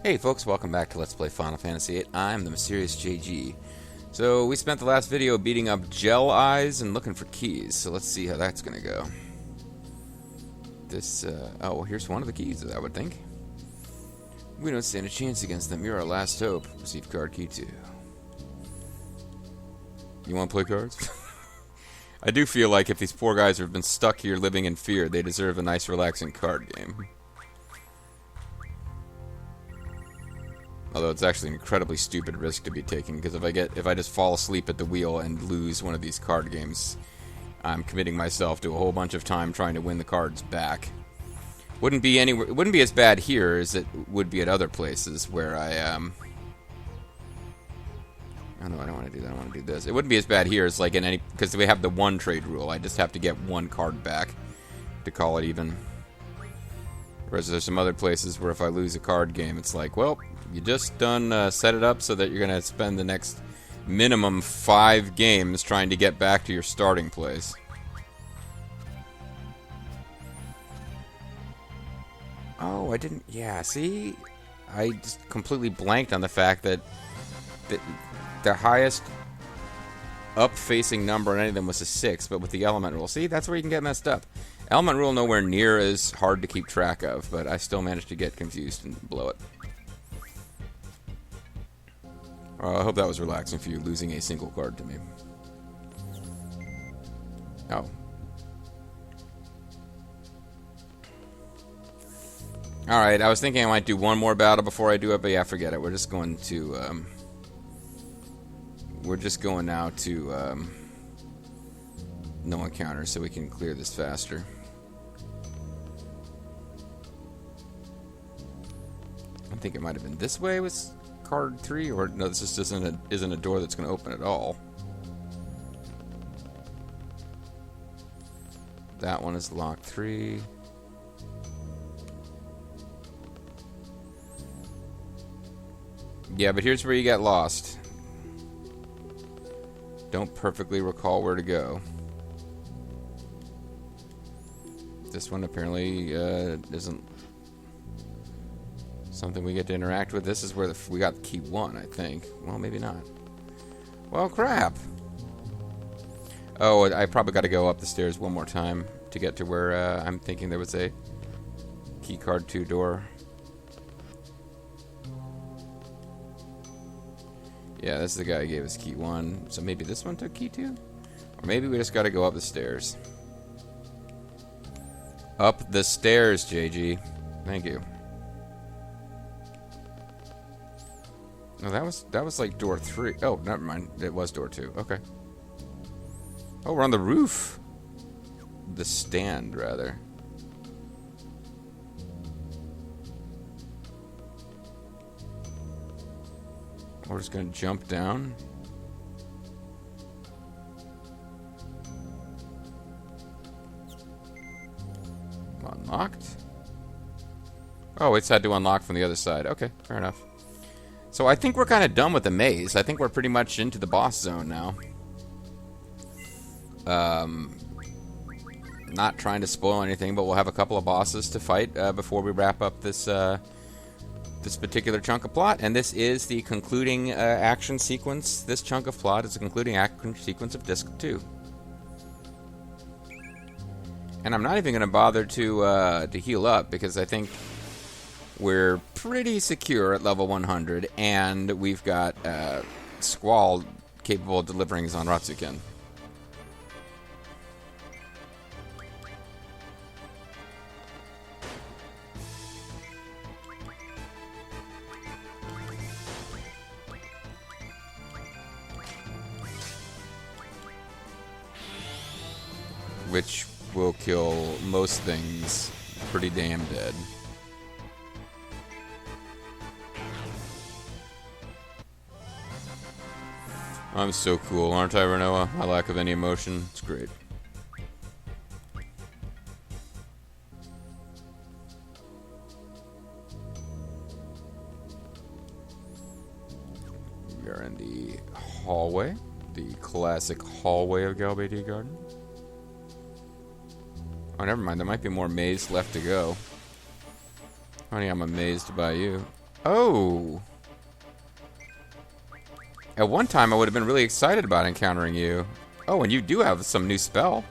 Hey folks, welcome back to Let's Play Final Fantasy VIII. I'm the Mysterious JG. So we spent the last video beating up gel eyes and looking for keys, so let's see how that's gonna go. Oh, well, here's one of the keys, I would think. We don't stand a chance against them. You're our last hope. Receive card key 2. You wanna play cards? I do feel like if these poor guys have been stuck here living in fear, they deserve a nice relaxing card game. Although it's actually an incredibly stupid risk to be taking, because if I just fall asleep at the wheel and lose one of these card games, I'm committing myself to a whole bunch of time trying to win the cards back. It wouldn't be as bad here as it would be at other places where oh no, I don't want to do that. I want to do this. It wouldn't be as bad here as like in any, because we have the one trade rule. I just have to get one card back to call it even. Whereas there's some other places where if I lose a card game, it's like, well, you just done set it up so that you're going to spend the next minimum 5 games trying to get back to your starting place. Oh, I didn't... Yeah, see? I just completely blanked on the fact that the highest up-facing number on any of them was a 6, but with the element rule. See, that's where you can get messed up. Element rule nowhere near as hard to keep track of, but I still managed to get confused and blow it. I hope that was relaxing for you, losing a single card to me. Oh. Alright, I was thinking I might do one more battle before I do it, but yeah, forget it. We're just going to, we're just going now to, no encounter so we can clear this faster. I think it might have been this way with card 3, or no, this just isn't a door that's going to open at all. That one is lock 3. Yeah, but here's where you get lost. Don't perfectly recall where to go. This one apparently isn't something we get to interact with. This is where we got key 1, I think. Well, maybe not. Well, crap. Oh, I probably got to go up the stairs one more time to get to where I'm thinking there was a key card 2 door. Yeah, this is the guy who gave us key 1. So maybe this one took key 2? Or maybe we just got to go up the stairs. Up the stairs, JG. Thank you. No, that was like door 3. Oh, never mind. It was door 2. Okay. Oh, we're on the roof. The stand, rather. We're just gonna jump down. Unlocked? Oh, it's had to unlock from the other side. Okay, fair enough. So I think we're kind of done with the maze. I think we're pretty much into the boss zone now. Not trying to spoil anything, but we'll have a couple of bosses to fight before we wrap up this this particular chunk of plot. And this is the concluding action sequence. This chunk of plot is the concluding action sequence of Disc 2. And I'm not even going to bother to heal up, because I think we're pretty secure at level 100, and we've got Squall capable of delivering Zanratsuken. Which will kill most things pretty damn dead. I'm so cool, aren't I, Renoa? My lack of any emotion. It's great. We are in the hallway. The classic hallway of Galbadia Garden. Oh, never mind. There might be more maze left to go. Honey, I'm amazed by you. Oh. At one time, I would have been really excited about encountering you. Oh, and you do have some new spell.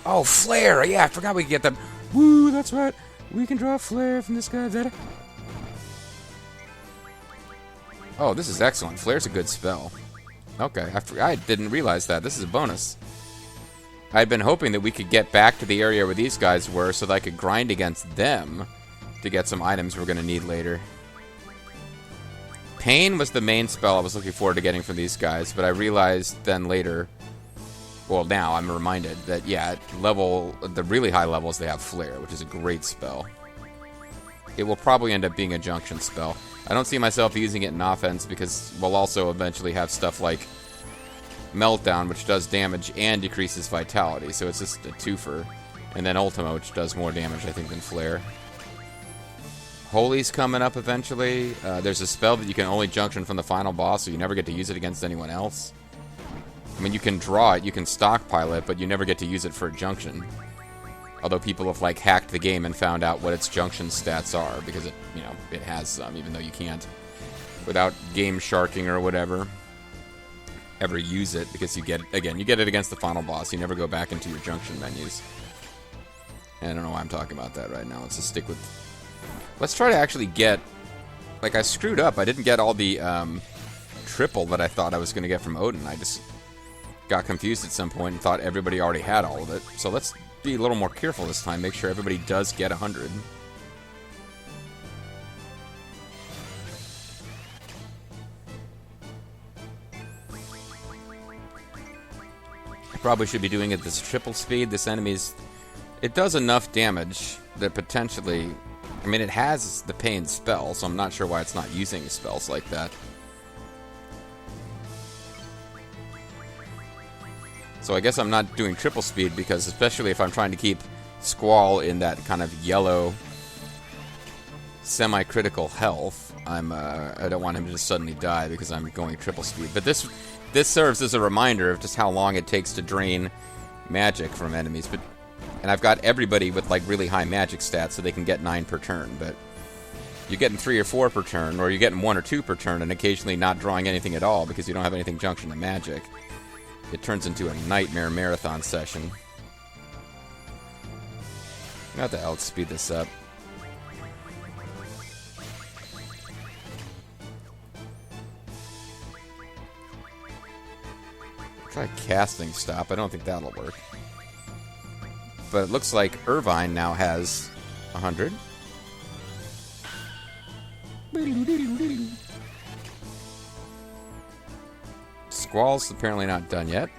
Oh, flare! Yeah, I forgot we could get them. Woo, that's right. We can draw a flare from this guy. Oh, this is excellent. Flare's a good spell. Okay, I didn't realize that. This is a bonus. I'd been hoping that we could get back to the area where these guys were so that I could grind against them to get some items we're going to need later. Pain was the main spell I was looking forward to getting from these guys, but I realized then later, well, now I'm reminded that, yeah, at the really high levels, they have Flare, which is a great spell. It will probably end up being a junction spell. I don't see myself using it in offense because we'll also eventually have stuff like Meltdown, which does damage and decreases vitality, so it's just a twofer. And then Ultima, which does more damage, I think, than Flare. Holy's coming up eventually. There's a spell that you can only junction from the final boss, so you never get to use it against anyone else. I mean, you can draw it, you can stockpile it, but you never get to use it for a junction. Although people have, like, hacked the game and found out what its junction stats are, because it, you know, it has some, even though you can't, without game sharking or whatever, ever use it, because you get it against the final boss. You never go back into your junction menus. And I don't know why I'm talking about that right now. Let's just stick with... Let's try to actually get... Like, I screwed up. I didn't get all the triple that I thought I was going to get from Odin. I just got confused at some point and thought everybody already had all of it. So let's be a little more careful this time. Make sure everybody does get 100. Probably should be doing it this triple speed. This enemy's... It does enough damage that potentially... I mean, it has the pain spell, so I'm not sure why it's not using spells like that. So I guess I'm not doing triple speed because, especially if I'm trying to keep Squall in that kind of yellow semi-critical health, I don't want him to just suddenly die because I'm going triple speed. But this serves as a reminder of just how long it takes to drain magic from enemies. And I've got everybody with, like, really high magic stats so they can get 9 per turn. But you're getting 3 or 4 per turn, or you're getting 1 or 2 per turn, and occasionally not drawing anything at all because you don't have anything junction to magic. It turns into a nightmare marathon session. Not to outspeed this up. Try casting stop. I don't think that'll work. But it looks like Irvine now has 100. Squall's apparently not done yet.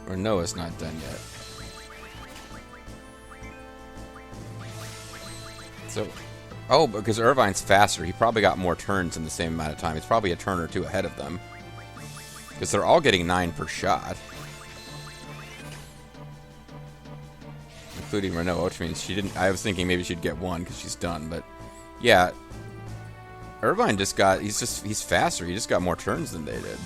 Or Noah's not done yet. So, oh, because Irvine's faster. He probably got more turns in the same amount of time. He's probably a turn or two ahead of them. Because they're all getting 9 per shot. Including Renault, which means she didn't... I was thinking maybe she'd get 1 because she's done, but... Yeah. Irvine just got... He's faster. He just got more turns than they did.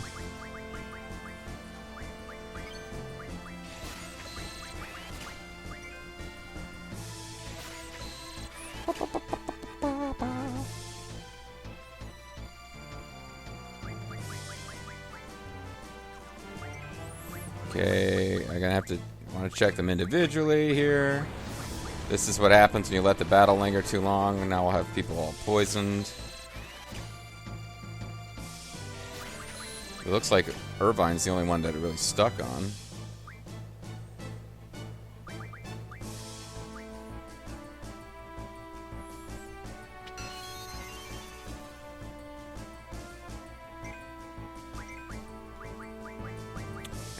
Okay, I'm gonna have to want to check them individually here. This is what happens when you let the battle linger too long, and now we'll have people all poisoned. It looks like Irvine's the only one that it really stuck on.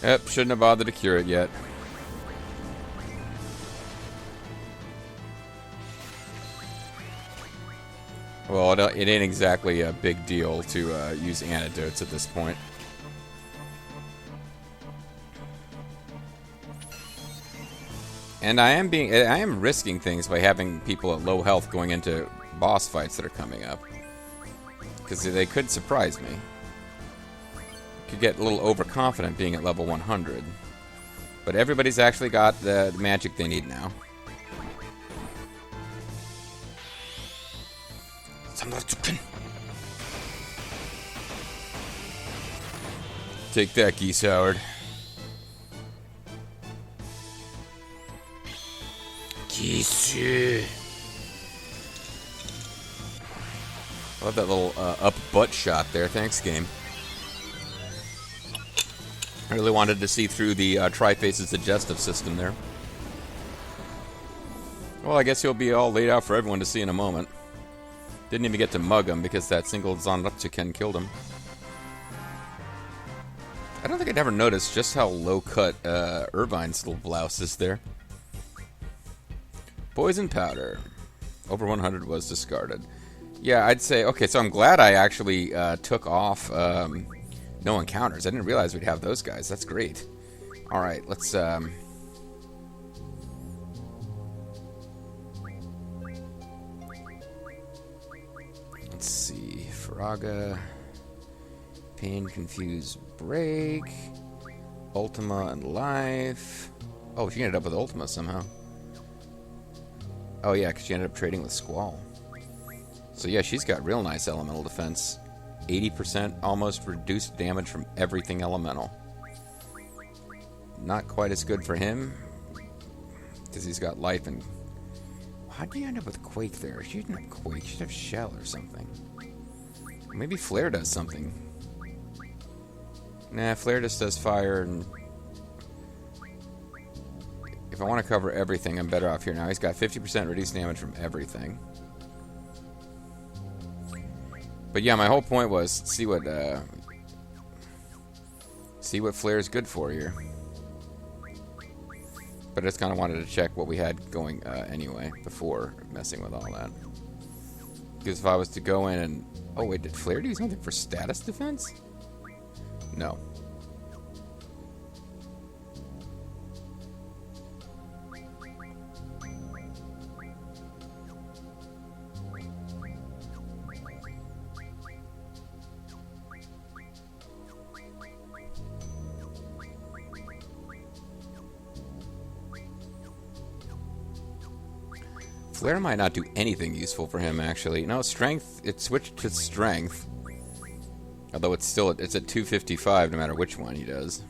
Yep, shouldn't have bothered to cure it yet. Well, it ain't exactly a big deal to use antidotes at this point. And I am risking things by having people at low health going into boss fights that are coming up. Because they could surprise me. Could get a little overconfident being at level 100. But everybody's actually got the magic they need now. Take that, Geese Howard. Geese. Love that little up butt shot there. Thanks, game. I really wanted to see through the Tri-Face's digestive system there. Well, I guess he'll be all laid out for everyone to see in a moment. Didn't even get to mug him because that single Zanratsuken killed him. I don't think I'd ever noticed just how low-cut Irvine's little blouse is there. Poison powder. Over 100 was discarded. Yeah, I'd say... Okay, so I'm glad I actually took off no encounters. I didn't realize we'd have those guys. That's great. Alright, let's... Let's see. Faraga... Pain, Confuse, Break... Ultima, and Life... Oh, she ended up with Ultima somehow. Oh yeah, because she ended up trading with Squall. So yeah, she's got real nice elemental defense. 80% almost reduced damage from everything elemental. Not quite as good for him, because he's got life and... How do you end up with Quake there? She didn't have Quake, she should have Shell or something. Maybe Flare does something. Nah, Flare just does fire, and... If I want to cover everything, I'm better off here now. He's got 50% reduced damage from everything. But yeah, my whole point was see what Flare's good for here. But I just kind of wanted to check what we had going anyway before messing with all that. Because if I was to go in and... Oh wait, did Flare do something for status defense? No. Flare might not do anything useful for him, actually. No, strength, it switched to strength. Although it's still, it's at 255 no matter which one he does.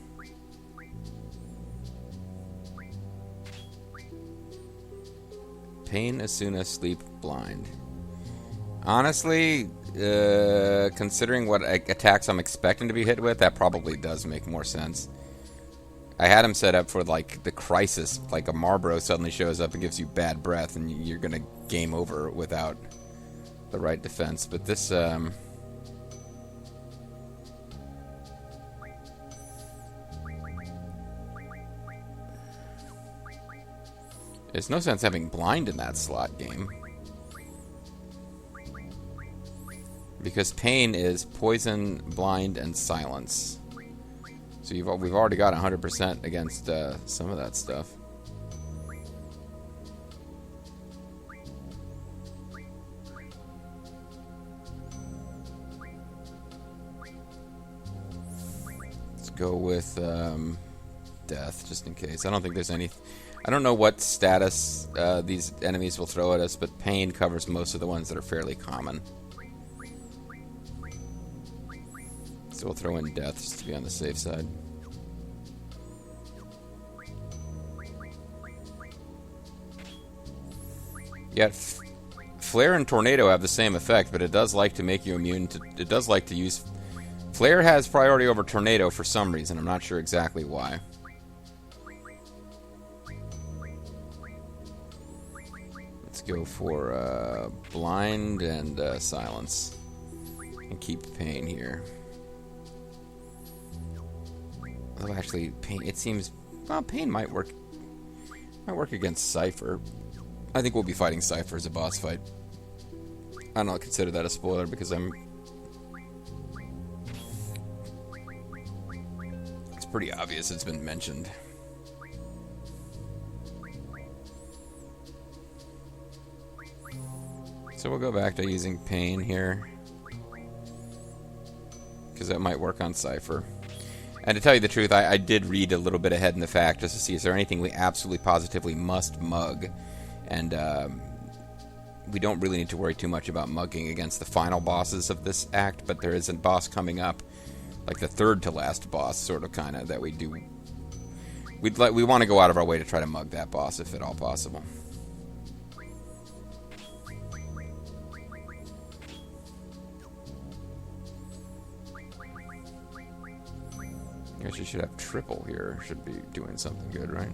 Pain, Asuna, Sleep, Blind. Honestly, considering what attacks I'm expecting to be hit with, that probably does make more sense. I had him set up for, like, the crisis. Like, a Marlboro suddenly shows up and gives you bad breath, and you're gonna game over without the right defense. But this, there's no sense having blind in that slot game. Because pain is poison, blind, and silence. So we've already got 100% against some of that stuff. Let's go with death, just in case. I don't think there's any... I don't know what status these enemies will throw at us, but pain covers most of the ones that are fairly common. So we'll throw in death just to be on the safe side. Yet Flare and Tornado have the same effect, but it does like to make you immune to... It does like to use... Flare has priority over Tornado for some reason. I'm not sure exactly why. Let's go for Blind and Silence. And keep Pain here. Although actually, Pain, it seems... Well, Pain might work against Cypher. I think we'll be fighting Cypher as a boss fight. I don't consider that a spoiler because it's pretty obvious it's been mentioned. So we'll go back to using Pain here. Because that might work on Cypher. And to tell you the truth, I did read a little bit ahead in the fact just to see is there anything we absolutely positively must mug. And we don't really need to worry too much about mugging against the final bosses of this act, but there is a boss coming up, like the third to last boss, sort of, kind of, that we do. We want to go out of our way to try to mug that boss if at all possible. I guess you should have triple here. Should be doing something good, right?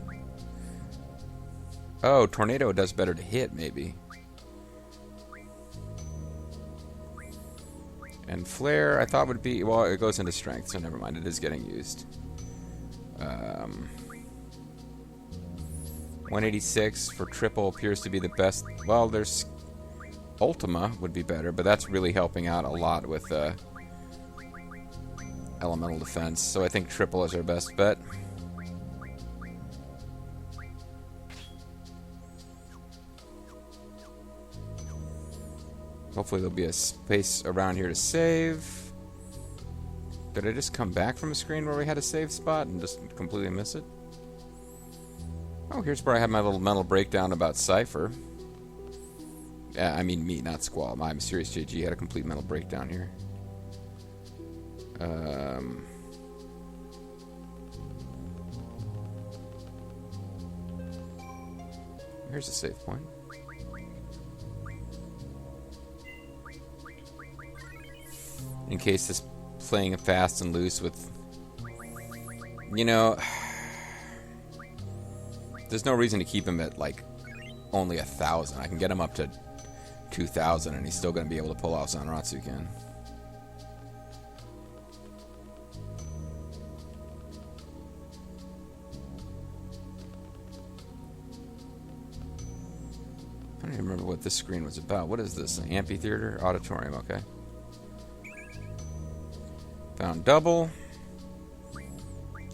Oh, tornado does better to hit, maybe. And flare, I thought would be... Well, it goes into strength, so never mind. It is getting used. 186 for triple appears to be the best. Well, there's... Ultima would be better, but that's really helping out a lot with elemental defense. So I think triple is our best bet. Hopefully there'll be a space around here to save. Did I just come back from a screen where we had a save spot and just completely miss it? Oh, here's where I had my little mental breakdown about Cypher. I mean me, not Squall. I'm serious. JG had a complete mental breakdown here. Here's a save point. In case this playing fast and loose with, you know, there's no reason to keep him at like only 1,000. I can get him up to 2,000 and he's still going to be able to pull off Zanratsuken. I don't even remember what this screen was about. What is this? An amphitheater? Auditorium, okay. Found double.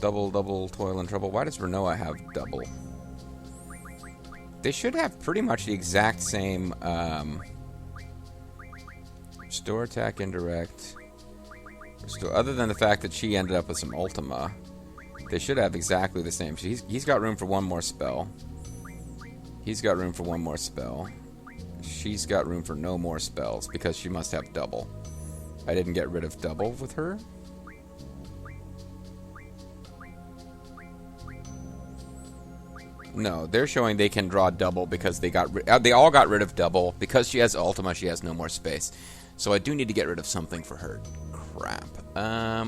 Double, toil and trouble. Why does Renoa have double? They should have pretty much the exact same restore attack indirect. Restore, other than the fact that she ended up with some Ultima, they should have exactly the same. He's got room for one more spell. He's got room for one more spell. She's got room for no more spells because she must have double. I didn't get rid of double with her. No, they're showing they can draw double because they all got rid of double. Because she has Ultima, she has no more space. So I do need to get rid of something for her. Crap. I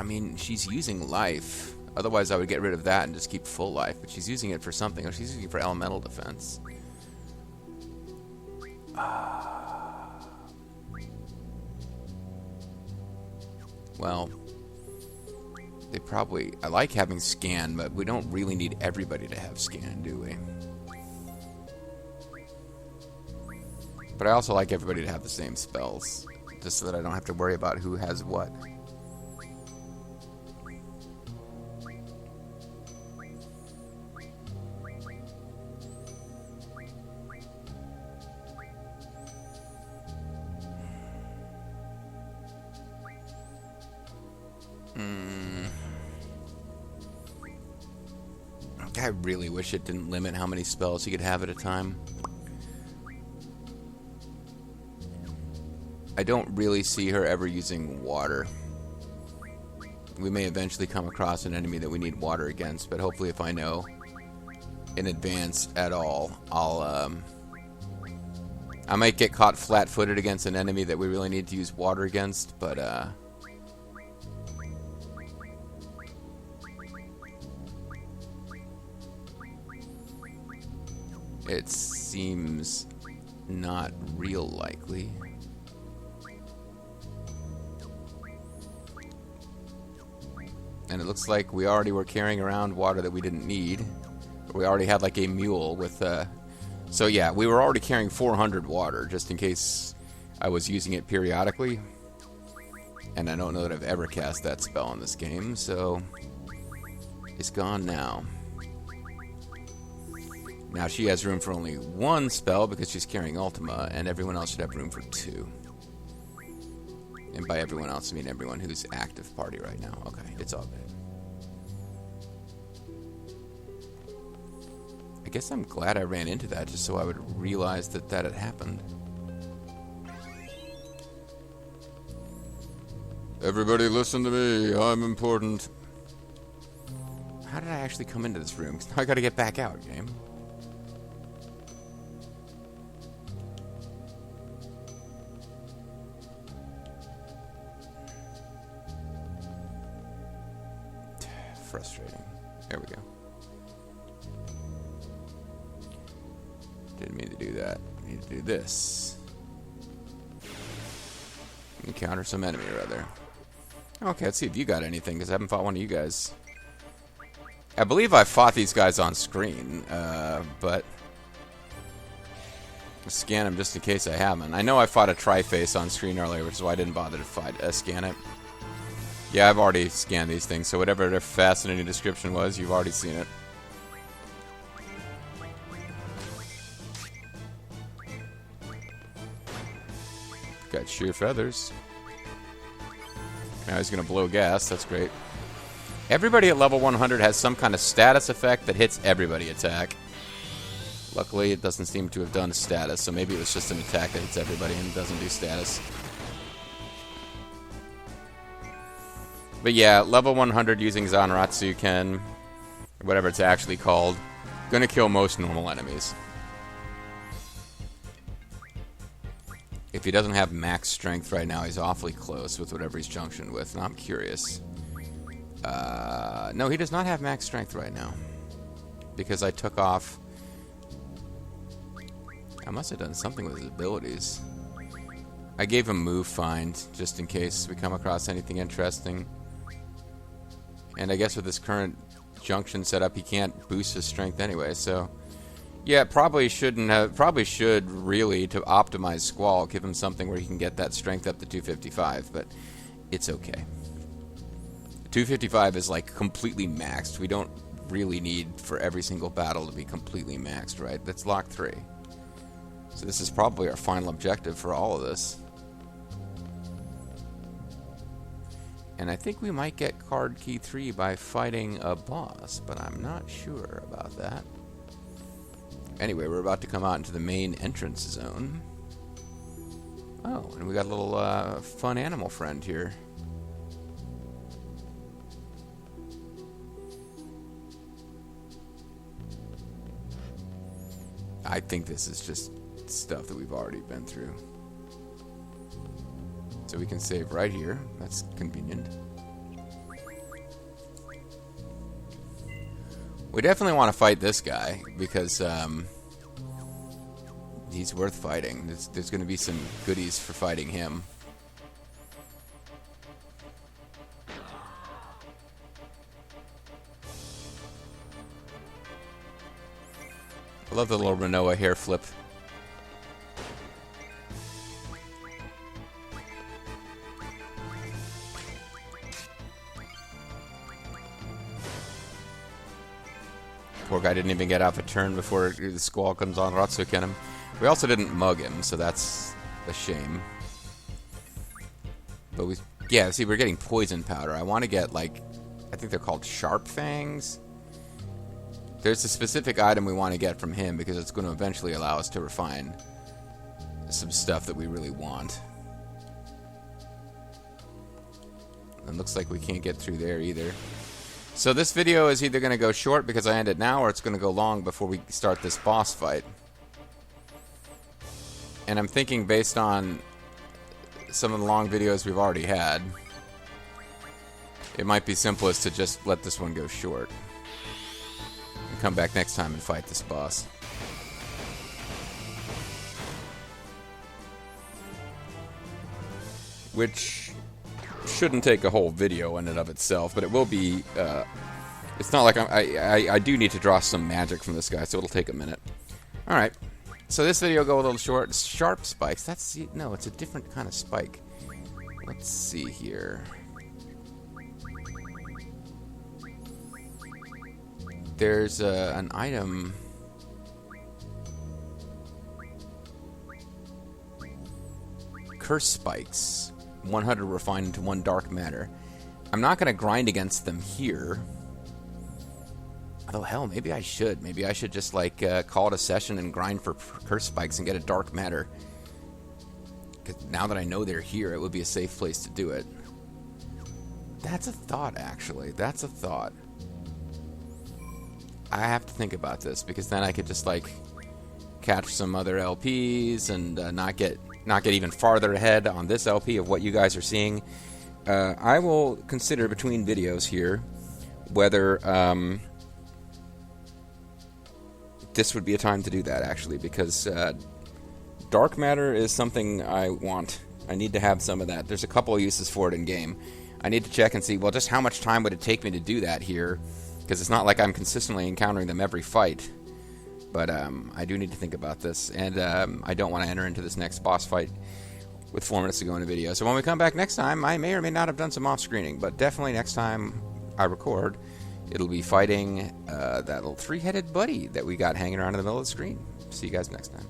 mean, she's using life. Otherwise, I would get rid of that and just keep full life. But she's using it for something. Or she's using it for elemental defense. Well... They probably... I like having scan, but we don't really need everybody to have scan, do we? But I also like everybody to have the same spells, just so that I don't have to worry about who has what. I really wish it didn't limit how many spells you could have at a time. I don't really see her ever using water. We may eventually come across an enemy that we need water against, but hopefully if I know in advance at all, I might get caught flat-footed against an enemy that we really need to use water against, but it seems not real likely. And it looks like we already were carrying around water that we didn't need. We already had like a mule with... So yeah, we were already carrying 400 water, just in case I was using it periodically. And I don't know that I've ever cast that spell in this game, so... It's gone now. Now she has room for only one spell because she's carrying Ultima, and everyone else should have room for two. And by everyone else, I mean everyone who's active party right now. Okay, it's all good. I guess I'm glad I ran into that just so I would realize that that had happened. Everybody listen to me, I'm important. How did I actually come into this room? 'Cause now I gotta get back out, game. Frustrating. There we go. Didn't mean to do that. Need to do this. Encounter some enemy or other. Okay, let's see if you got anything, because I haven't fought one of you guys. I believe I fought these guys on screen, but I'll scan them just in case I haven't. I know I fought a Tri-Face on screen earlier, which is why I didn't bother to scan it. Yeah, I've already scanned these things, so whatever their fascinating description was, you've already seen it. Got sheer feathers. Now he's going to blow gas. That's great. Everybody at level 100 has some kind of status effect that hits everybody attack. Luckily, it doesn't seem to have done status, so maybe it was just an attack that hits everybody and doesn't do status. But yeah, level 100 using Zanratsuken, or whatever it's actually called, gonna kill most normal enemies. If he doesn't have max strength right now, he's awfully close with whatever he's junctioned with. Now I'm curious. No, he does not have max strength right now. Because I took off... I must have done something with his abilities. I gave him move find, just in case we come across anything interesting. And I guess with this current junction setup, he can't boost his strength anyway, so... Yeah, probably shouldn't have... Probably should, really, to optimize Squall, give him something where he can get that strength up to 255, but it's okay. 255 is, like, completely maxed. We don't really need for every single battle to be completely maxed, right? That's Lock 3. So this is probably our final objective for all of this. And I think we might get card key 3 by fighting a boss, but I'm not sure about that. Anyway, we're about to come out into the main entrance zone. Oh, and we got a little fun animal friend here. I think this is just stuff that we've already been through. So we can save right here. That's convenient. We definitely want to fight this guy because he's worth fighting. There's going to be some goodies for fighting him. I love the little Renoa hair flip. Poor guy didn't even get off a turn before the Squall comes on Ratsuken him. We also didn't mug him, so that's a shame. But we... Yeah, see, we're getting poison powder. I want to get, like... I think they're called Sharp Fangs. There's a specific item we want to get from him because it's going to eventually allow us to refine some stuff that we really want. And looks like we can't get through there either. So this video is either going to go short because I end it now, or it's going to go long before we start this boss fight. And I'm thinking based on some of the long videos we've already had, it might be simplest to just let this one go short. And come back next time and fight this boss. Which shouldn't take a whole video in and of itself, but it will be, it's not like I do need to draw some magic from this guy, so it'll take a minute. Alright, so this video will go a little short. Sharp spikes, that's, no, it's a different kind of spike. Let's see here. There's an item... Curse spikes. 100 refined into 1 dark matter. I'm not going to grind against them here. Although, hell, maybe I should. Maybe I should just, like, call it a session and grind for curse spikes and get a dark matter. Because now that I know they're here, it would be a safe place to do it. That's a thought, actually. That's a thought. I have to think about this, because then I could just, like, catch some other LPs and not get even farther ahead on this LP of what you guys are seeing. I will consider between videos here whether this would be a time to do that, actually, because dark matter is something I want. I need to have some of that. There's a couple of uses for it in game. I need to check and see, well, just how much time would it take me to do that here, because it's not like I'm consistently encountering them every fight. But I do need to think about this, and I don't want to enter into this next boss fight with 4 minutes to go in the video. So when we come back next time, I may or may not have done some off-screening, but definitely next time I record, it'll be fighting that little 3-headed buddy that we got hanging around in the middle of the screen. See you guys next time.